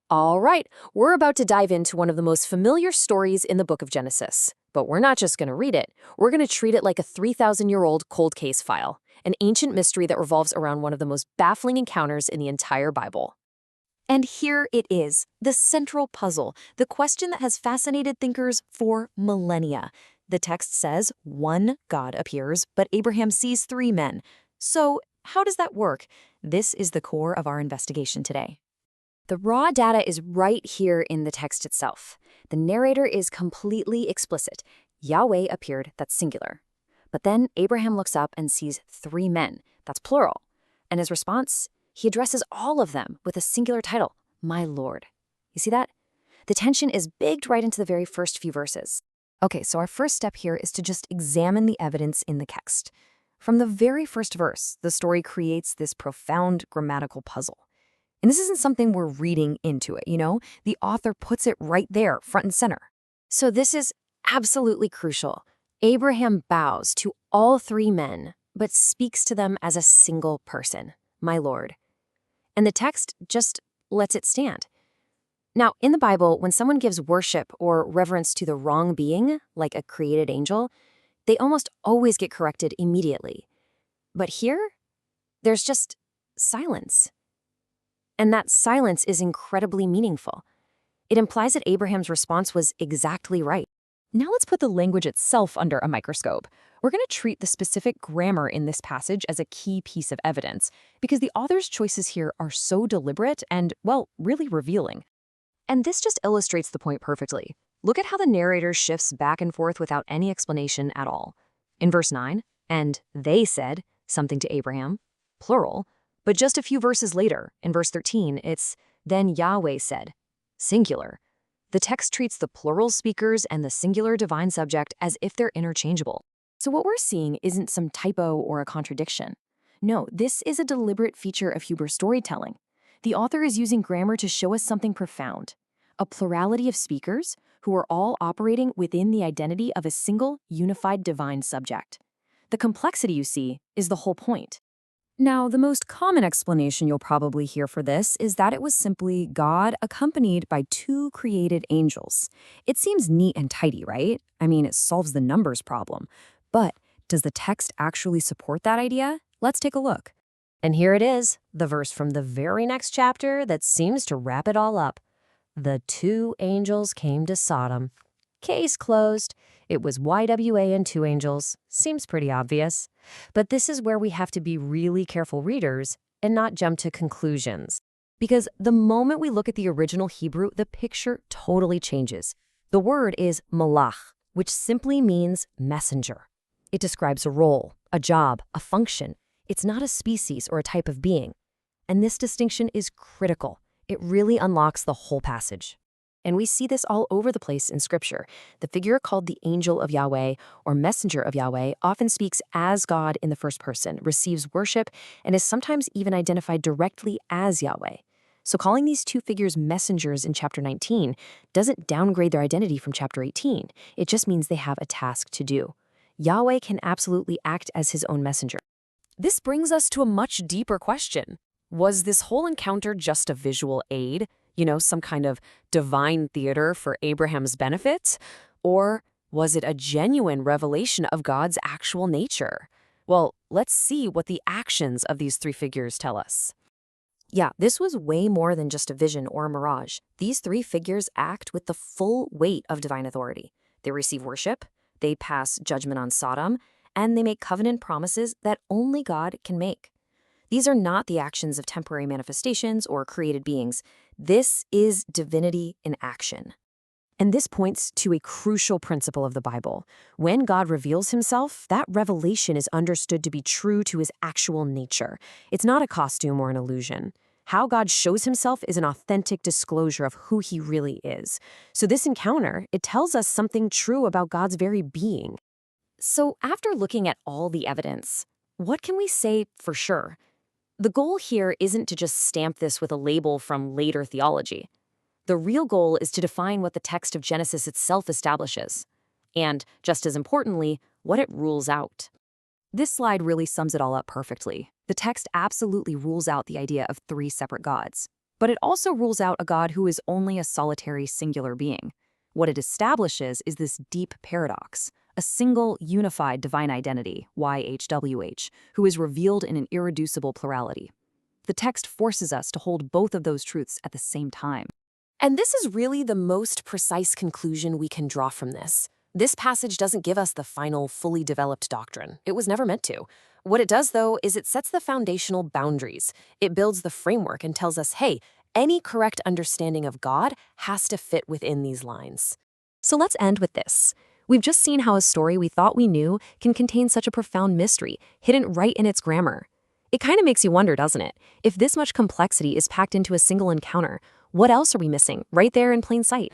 All right, we're about to dive into one of the most familiar stories in the book of Genesis. But we're not just going to read it, we're going to treat it like a 3,000-year-old cold case file, an ancient mystery that revolves around one of the most baffling encounters in the entire Bible. And here it is, the central puzzle, the question that has fascinated thinkers for millennia. The text says one God appears, but Abraham sees three men. So, how does that work? This is the core of our investigation today. The raw data is right here in the text itself. The narrator is completely explicit. Yahweh appeared, that's singular. But then Abraham looks up and sees three men, that's plural. And his response, he addresses all of them with a singular title, my Lord. You see that? The tension is bigged right into the very first few verses. Okay, so our first step here is to just examine the evidence in the text. From the very first verse, the story creates this profound grammatical puzzle. And this isn't something we're reading into it, The author puts it right there, front and center. So this is absolutely crucial. Abraham bows to all three men, but speaks to them as a single person, my Lord. And the text just lets it stand. Now, in the Bible, when someone gives worship or reverence to the wrong being, like a created angel, they almost always get corrected immediately. But here, there's just silence. And that silence is incredibly meaningful. It implies that Abraham's response was exactly right. Now let's put the language itself under a microscope. We're going to treat the specific grammar in this passage as a key piece of evidence, because the author's choices here are so deliberate and, well, really revealing. And this just illustrates the point perfectly. Look at how the narrator shifts back and forth without any explanation at all. In verse 9, and they said something to Abraham, plural. But just a few verses later, in verse 13, it's, then Yahweh said, singular. The text treats the plural speakers and the singular divine subject as if they're interchangeable. So what we're seeing isn't some typo or a contradiction. No, this is a deliberate feature of Hebrew storytelling. The author is using grammar to show us something profound. A plurality of speakers who are all operating within the identity of a single, unified divine subject. The complexity you see is the whole point. Now, the most common explanation you'll probably hear for this is that it was simply God accompanied by two created angels. It seems neat and tidy, right? I mean, it solves the numbers problem. But does the text actually support that idea? Let's take a look. And here it is, the verse from the very next chapter that seems to wrap it all up. The two angels came to Sodom. Case closed. It was YWA and two angels. Seems pretty obvious. But this is where we have to be really careful readers and not jump to conclusions. Because the moment we look at the original Hebrew, the picture totally changes. The word is malach, which simply means messenger. It describes a role, a job, a function. It's not a species or a type of being. And this distinction is critical. It really unlocks the whole passage. And we see this all over the place in Scripture. The figure called the angel of Yahweh or messenger of Yahweh often speaks as God in the first person, receives worship, and is sometimes even identified directly as Yahweh. So calling these two figures messengers in chapter 19 doesn't downgrade their identity from chapter 18. It just means they have a task to do. Yahweh can absolutely act as his own messenger. This brings us to a much deeper question. Was this whole encounter just a visual aid? Some kind of divine theater for Abraham's benefit? Or was it a genuine revelation of God's actual nature? Well, let's see what the actions of these three figures tell us. Yeah, this was way more than just a vision or a mirage. These three figures act with the full weight of divine authority. They receive worship, they pass judgment on Sodom, and they make covenant promises that only God can make. These are not the actions of temporary manifestations or created beings. This is divinity in action. And this points to a crucial principle of the Bible. When God reveals himself, that revelation is understood to be true to his actual nature. It's not a costume or an illusion. How God shows himself is an authentic disclosure of who he really is. So this encounter, it tells us something true about God's very being. So after looking at all the evidence, what can we say for sure? The goal here isn't to just stamp this with a label from later theology. The real goal is to define what the text of Genesis itself establishes, and, just as importantly, what it rules out. This slide really sums it all up perfectly. The text absolutely rules out the idea of three separate gods. But it also rules out a God who is only a solitary singular being. What it establishes is this deep paradox, a single, unified divine identity, YHWH, who is revealed in an irreducible plurality. The text forces us to hold both of those truths at the same time. And this is really the most precise conclusion we can draw from this. This passage doesn't give us the final, fully developed doctrine. It was never meant to. What it does, though, is it sets the foundational boundaries. It builds the framework and tells us, hey, any correct understanding of God has to fit within these lines. So let's end with this. We've just seen how a story we thought we knew can contain such a profound mystery, hidden right in its grammar. It kind of makes you wonder, doesn't it? If this much complexity is packed into a single encounter, what else are we missing right there in plain sight?